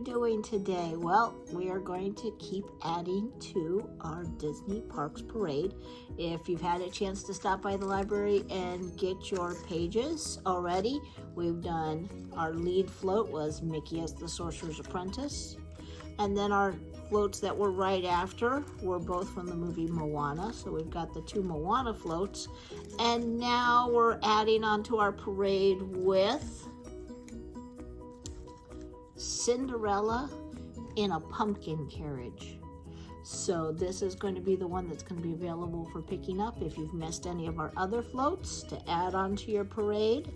doing today? Well, we are going to keep adding to our Disney Parks Parade. If you've had a chance to stop by the library and get your pages already, we've done our lead float was Mickey as the Sorcerer's Apprentice. And then our floats that were right after were both from the movie Moana. So we've got the 2 Moana floats. And now we're adding onto our parade with Cinderella in a pumpkin carriage. So this is going to be the one that's going to be available for picking up if you've missed any of our other floats to add onto your parade.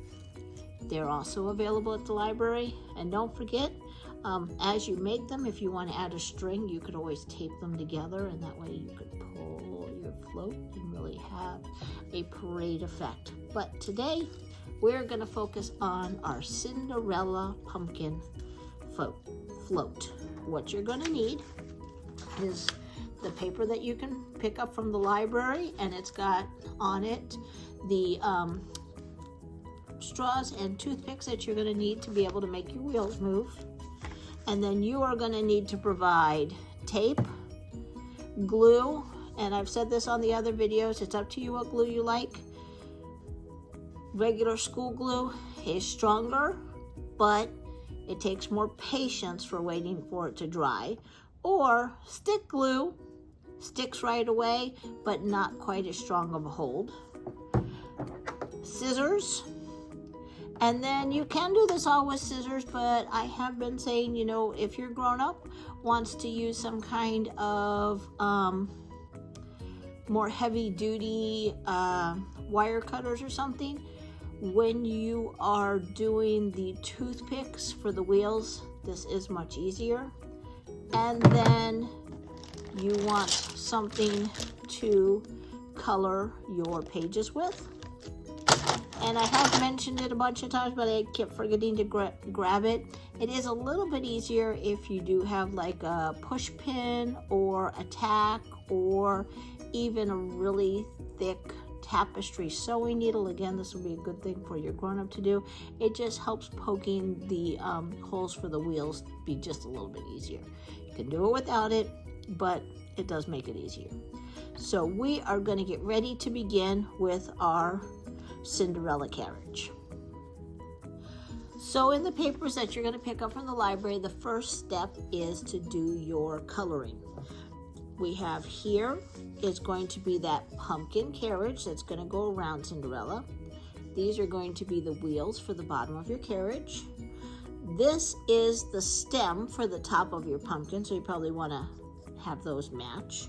They're also available at the library. And don't forget, as you make them, if you want to add a string, you could always tape them together, and that way you could pull your float and really have a parade effect. But today, we're going to focus on our Cinderella pumpkin float. What you're going to need is the paper that you can pick up from the library, and it's got on it the straws and toothpicks that you're going to need to be able to make your wheels move. And then you are going to need to provide tape, glue, and I've said this on the other videos, it's up to you what glue you like. Regular school glue is stronger, but it takes more patience for waiting for it to dry. Or stick glue, sticks right away, but not quite as strong of a hold. Scissors. And then you can do this all with scissors, but I have been saying, you know, if your grown-up wants to use some kind of more heavy-duty wire cutters or something, when you are doing the toothpicks for the wheels, this is much easier. And then you want something to color your pages with. And I have mentioned it a bunch of times, but I kept forgetting to grab it. It is a little bit easier if you do have like a push pin or a tack or even a really thick tapestry sewing needle. Again, this will be a good thing for your grown-up to do. It just helps poking the holes for the wheels be just a little bit easier. You can do it without it, but it does make it easier. So we are going to get ready to begin with our Cinderella carriage. So in the papers that you're going to pick up from the library, the first step is to do your coloring. We have here is going to be that pumpkin carriage that's going to go around Cinderella. These are going to be the wheels for the bottom of your carriage. This is the stem for the top of your pumpkin, so you probably want to have those match.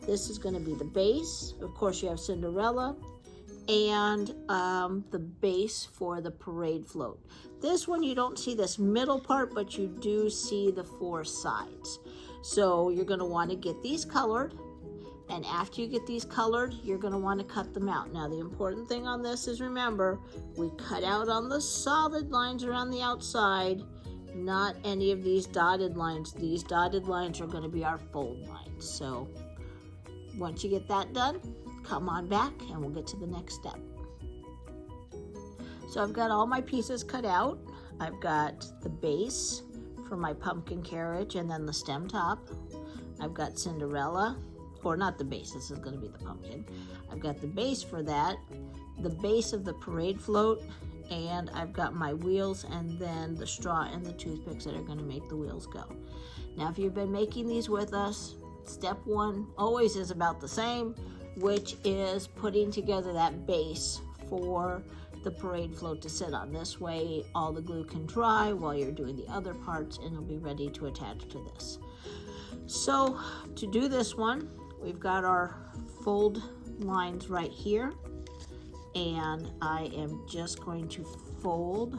This is going to be the base. Of course, you have Cinderella and the base for the parade float. This one you don't see this middle part, but you do see the 4 sides. So you're going to want to get these colored, and after you get these colored, you're going to want to cut them out. Now the important thing on this is, remember, we cut out on the solid lines around the outside, not any of these dotted lines. These dotted lines are going to be our fold lines. So once you get that done, come on back and we'll get to the next step. So I've got all my pieces cut out. I've got the base for my pumpkin carriage and then the stem top. I've got Cinderella, or not the base, this is going to be the pumpkin. I've got the base for that, the base of the parade float, and I've got my wheels and then the straw and the toothpicks that are going to make the wheels go. Now if you've been making these with us, step 1 always is about the same, which is putting together that base for the parade float to sit on. This way all the glue can dry while you're doing the other parts and it'll be ready to attach to this. So to do this one, we've got our fold lines right here, and I am just going to fold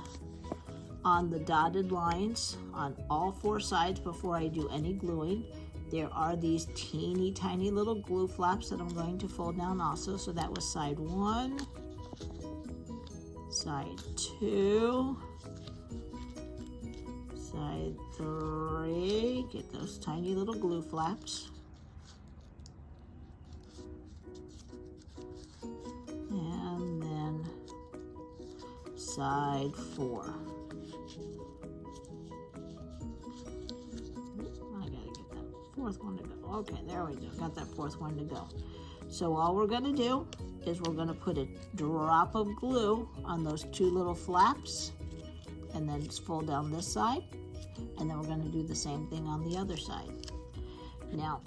on the dotted lines on all 4 sides before I do any gluing. There are these teeny tiny little glue flaps that I'm going to fold down also. So that was side 1, side 2, side 3. Get those tiny little glue flaps. And then side 4. fourth one to go? Okay, there we go. Got that fourth one to go. So all we're gonna do is we're gonna put a drop of glue on those two little flaps and then just fold down this side. And then we're gonna do the same thing on the other side. Now,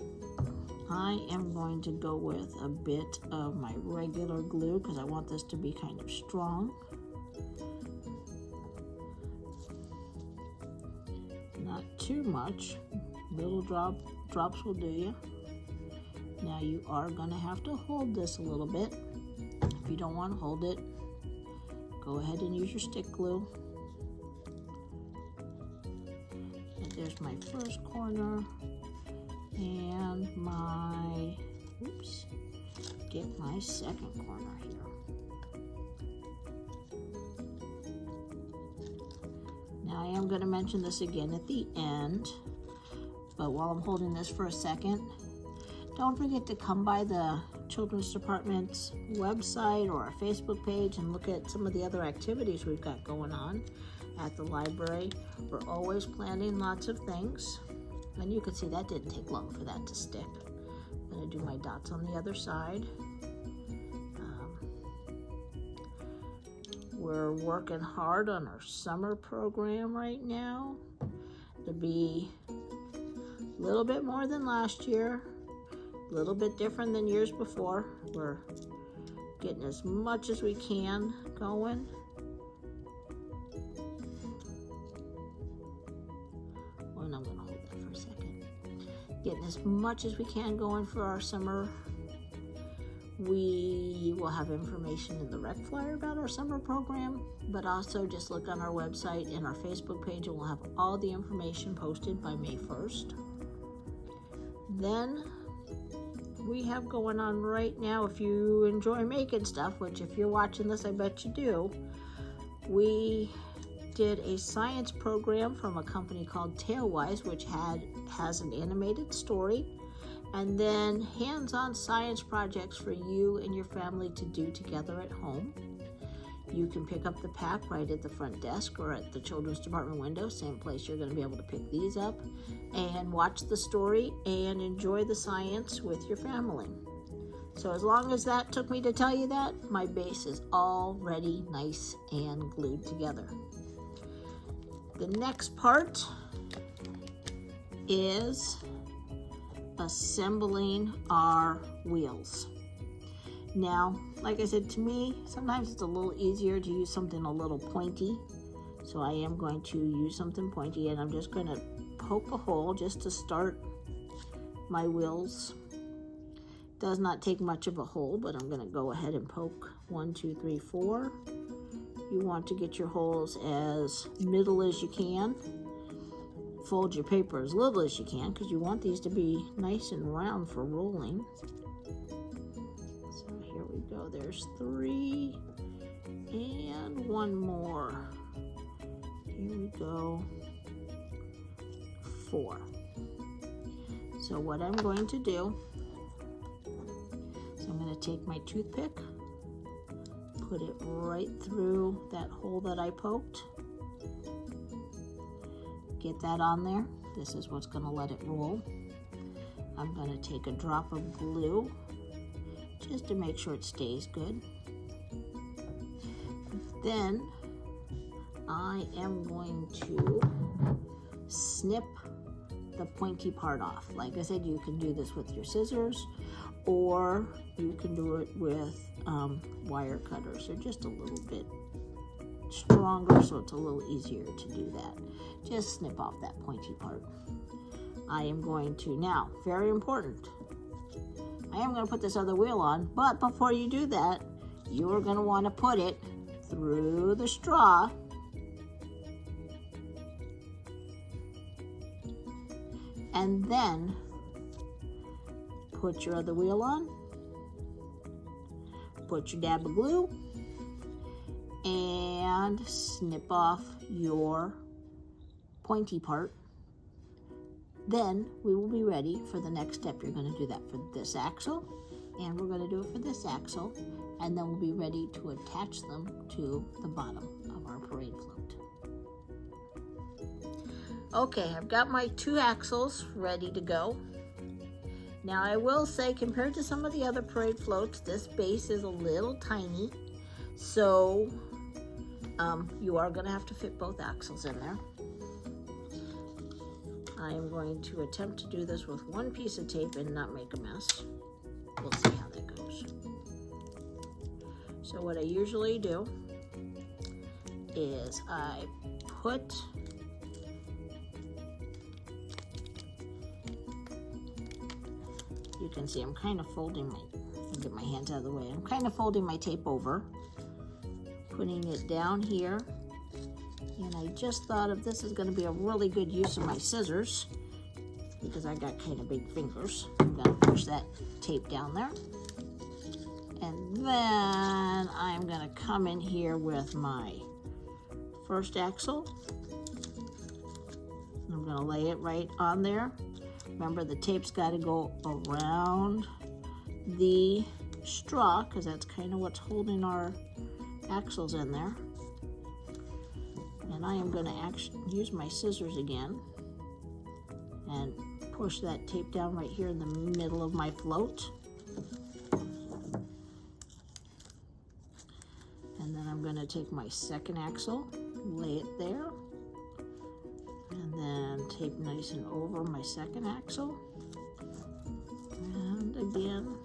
I am going to go with a bit of my regular glue because I want this to be kind of strong. Not too much. Little drops will do you. Now you are going to have to hold this a little bit. If you don't want to hold it, go ahead and use your stick glue. And there's my first corner and my, oops, get my second corner here. Now I am going to mention this again at the end, but while I'm holding this for a second, don't forget to come by the Children's Department's website or our Facebook page and look at some of the other activities we've got going on at the library. We're always planning lots of things. And you can see that didn't take long for that to stick. I'm going to do my dots on the other side. We're working hard on our summer program right now to be a little bit more than last year, a little bit different than years before. We're getting as much as we can going. And I'm going to hold that for a second. Getting as much as we can going for our summer. We will have information in the rec flyer about our summer program, but also just look on our website and our Facebook page and we'll have all the information posted by May 1st. Then we have going on right now, if you enjoy making stuff, which if you're watching this, I bet you do, we did a science program from a company called Tailwise, which has an animated story, and then hands-on science projects for you and your family to do together at home. You can pick up the pack right at the front desk or at the Children's Department window, same place you're going to be able to pick these up and watch the story and enjoy the science with your family. So as long as that took me to tell you that, my base is already nice and glued together. The next part is assembling our wheels. Now, like I said, to me, sometimes it's a little easier to use something a little pointy. So I am going to use something pointy and I'm just going to poke a hole just to start my wheels. Does not take much of a hole, but I'm going to go ahead and poke 1, 2, 3, 4. You want to get your holes as middle as you can. Fold your paper as little as you can because you want these to be nice and round for rolling. So here we go. There's 3 and 1 more. Here we go. 4. So what I'm going to do is I'm going to take my toothpick, put it right through that hole that I poked. Get that on there. This is what's going to let it roll. I'm going to take a drop of glue just to make sure it stays good. Then I am going to snip the pointy part off. Like I said, you can do this with your scissors or you can do it with wire cutters. They're just a little bit stronger, so it's a little easier to do that. Just snip off that pointy part. I am going to, now, very important, I am going to put this other wheel on, but before you do that, you are going to want to put it through the straw and then put your other wheel on, put your dab of glue, and snip off your pointy part. Then we will be ready for the next step. You're going to do that for this axle, and we're going to do it for this axle, and then we'll be ready to attach them to the bottom of our parade float. Okay, I've got my 2 axles ready to go. Now I will say, compared to some of the other parade floats, this base is a little tiny, so you are going to have to fit both axles in there. I am going to attempt to do this with one piece of tape and not make a mess. We'll see how that goes. So what I usually do is I put you can see I'm kind of folding get my hands out of the way. I'm kind of folding my tape over, putting it down here. And I just thought if this is going to be a really good use of my scissors, because I got kind of big fingers, I'm going to push that tape down there. And then I'm going to come in here with my first axle. I'm going to lay it right on there. Remember, the tape's got to go around the straw, because that's kind of what's holding our axles in there. And I am going to use my scissors again and push that tape down right here in the middle of my float. And then I'm going to take my second axle, lay it there, and then tape nice and over my second axle. And again,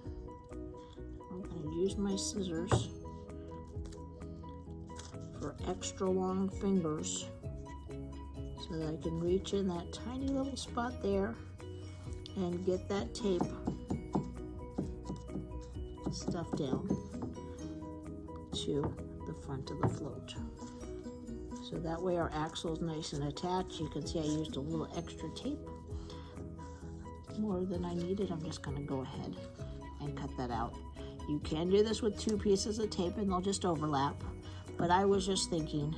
I'm going to use my scissors for extra long fingers so that I can reach in that tiny little spot there and get that tape stuffed down to the front of the float. So that way our axle is nice and attached. You can see I used a little extra tape, more than I needed. I'm just going to go ahead and cut that out. You can do this with two pieces of tape and they'll just overlap. But I was just thinking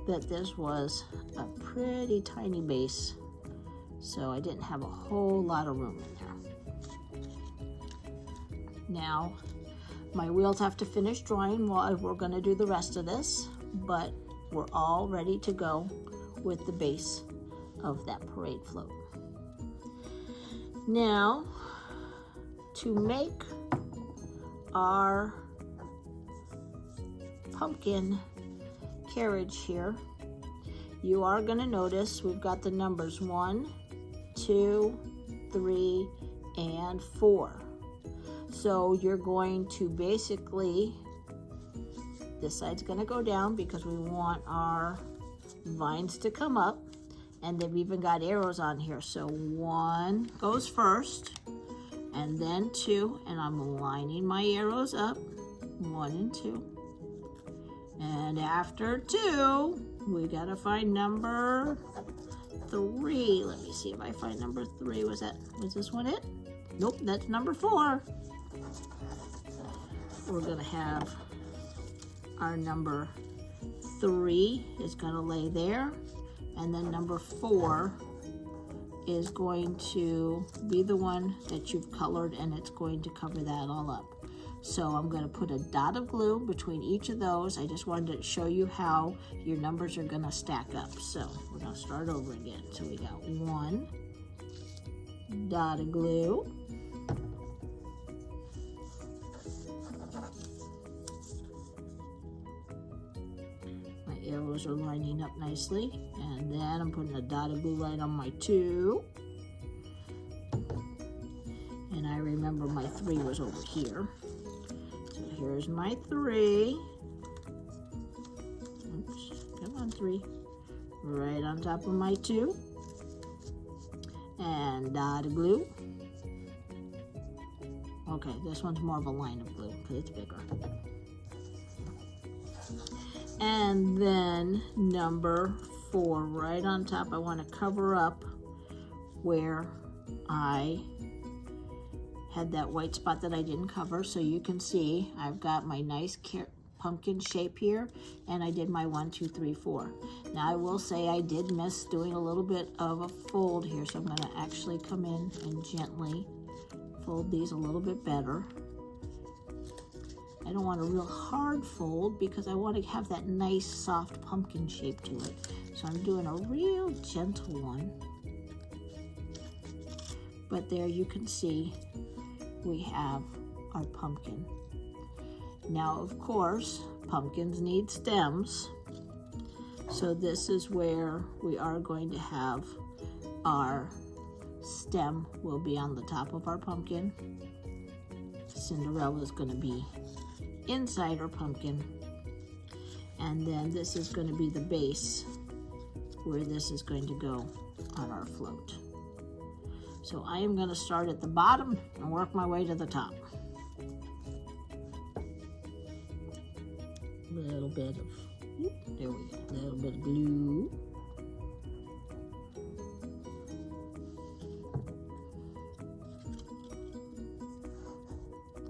that this was a pretty tiny base, so I didn't have a whole lot of room in there. Now, my wheels have to finish drying while we're going to do the rest of this, but we're all ready to go with the base of that parade float. Now, to make our pumpkin carriage here, you are going to notice we've got the numbers 1, 2, 3, and 4. So you're going to basically, this side's going to go down because we want our vines to come up, and they've even got arrows on here. So 1 goes first, and then 2, and I'm lining my arrows up, 1 and 2. And after 2, we gotta find number 3. Let me see if I find number 3. Was this one it? Nope, that's number 4. We're gonna have our number 3 is gonna lay there, and then number 4 is going to be the one that you've colored, and it's going to cover that all up. So I'm going to put a dot of glue between each of those. I just wanted to show you how your numbers are going to stack up. So we're going to start over again. So we got 1 dot of glue. My arrows are lining up nicely. And then I'm putting a dot of glue right on my 2. And I remember my 3 was over here. So here's my 3. Oops, come on 3. Right on top of my 2. And dot of glue. Okay, this one's more of a line of glue because it's bigger. And then number 4, right on top, I want to cover up where I had that white spot that I didn't cover. So you can see I've got my nice pumpkin shape here, and I did my 1, 2, 3, 4. Now I will say I did miss doing a little bit of a fold here, so I'm going to actually come in and gently fold these a little bit better. I don't want a real hard fold because I want to have that nice soft pumpkin shape to it. So I'm doing a real gentle one. But there you can see we have our pumpkin. Now, of course, pumpkins need stems. So this is where we are going to have our stem will be on the top of our pumpkin. Cinderella is going to be inside our pumpkin. And then this is going to be the base where this is going to go on our float. So I am going to start at the bottom and work my way to the top. A little bit of, there we go, a little bit of glue.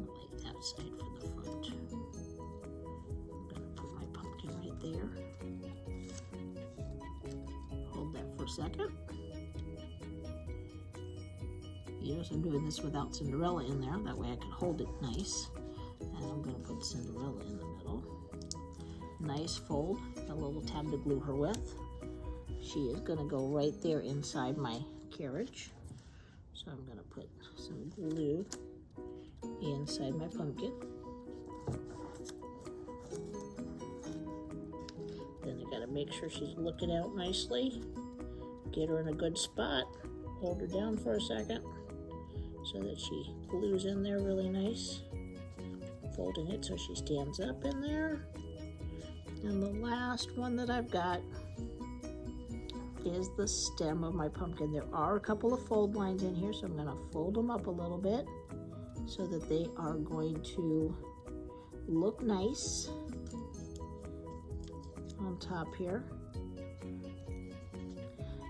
Like that side for the front. I'm going to put my pumpkin right there. Hold that for a second. Yes, I'm doing this without Cinderella in there. That way I can hold it nice. And I'm going to put Cinderella in the middle. Nice fold, a little tab to glue her with. She is going to go right there inside my carriage. So I'm going to put some glue inside my pumpkin. Then I got to make sure she's looking out nicely. Get her in a good spot. Hold her down for a second so that she glues in there really nice. Folding it so she stands up in there. And the last one that I've got is the stem of my pumpkin. There are a couple of fold lines in here, so I'm going to fold them up a little bit so that they are going to look nice on top here.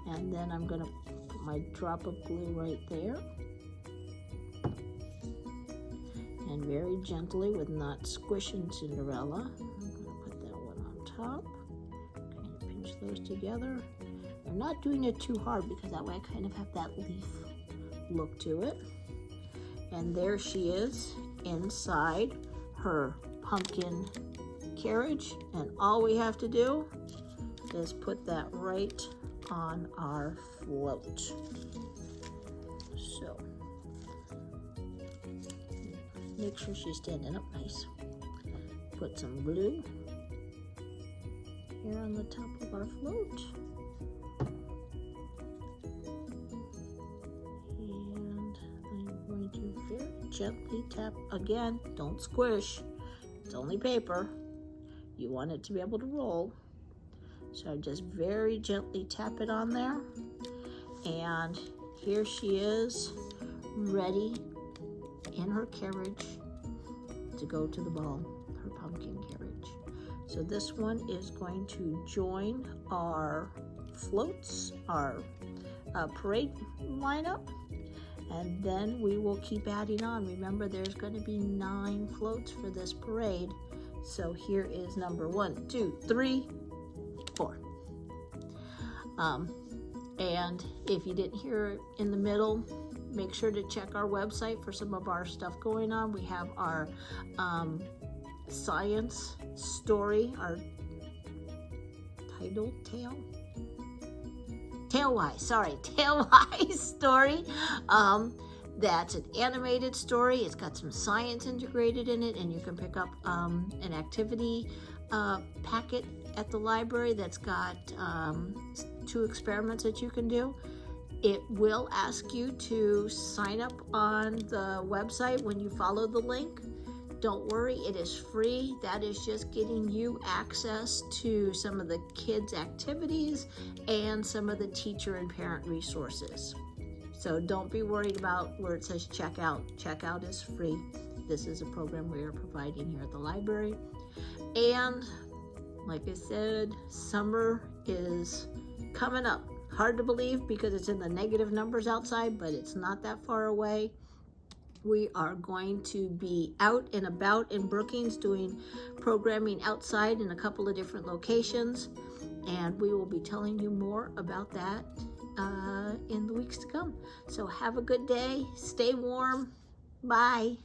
And then I'm going to put my drop of glue right there. And very gently, with not squishing Cinderella, top, kind of pinch those together. I'm not doing it too hard because that way I kind of have that leaf look to it. And there she is inside her pumpkin carriage. And all we have to do is put that right on our float. So, make sure she's standing up nice. Put some glue here on the top of our float. And I'm going to very gently tap again. Don't squish. It's only paper. You want it to be able to roll. So I just very gently tap it on there. And here she is, ready in her carriage to go to the ball, her pumpkin carriage. So this one is going to join our floats, our parade lineup, and then we will keep adding on. Remember, there's going to be 9 floats for this parade. So here is number 1, 2, 3, 4. And if you didn't hear it in the middle, make sure to check our website for some of our stuff going on. We have our science story, our Tailwise story. That's an animated story. It's got some science integrated in it, and you can pick up an activity packet at the library that's got 2 experiments that you can do. It will ask you to sign up on the website when you follow the link. Don't worry, it is free. That is just getting you access to some of the kids' activities and some of the teacher and parent resources. So don't be worried about where it says checkout. Checkout is free. This is a program we are providing here at the library. And like I said, summer is coming up. Hard to believe because it's in the negative numbers outside, but it's not that far away. We are going to be out and about in Brookings doing programming outside in a couple of different locations, and we will be telling you more about that in the weeks to come. So have a good day, stay warm, bye.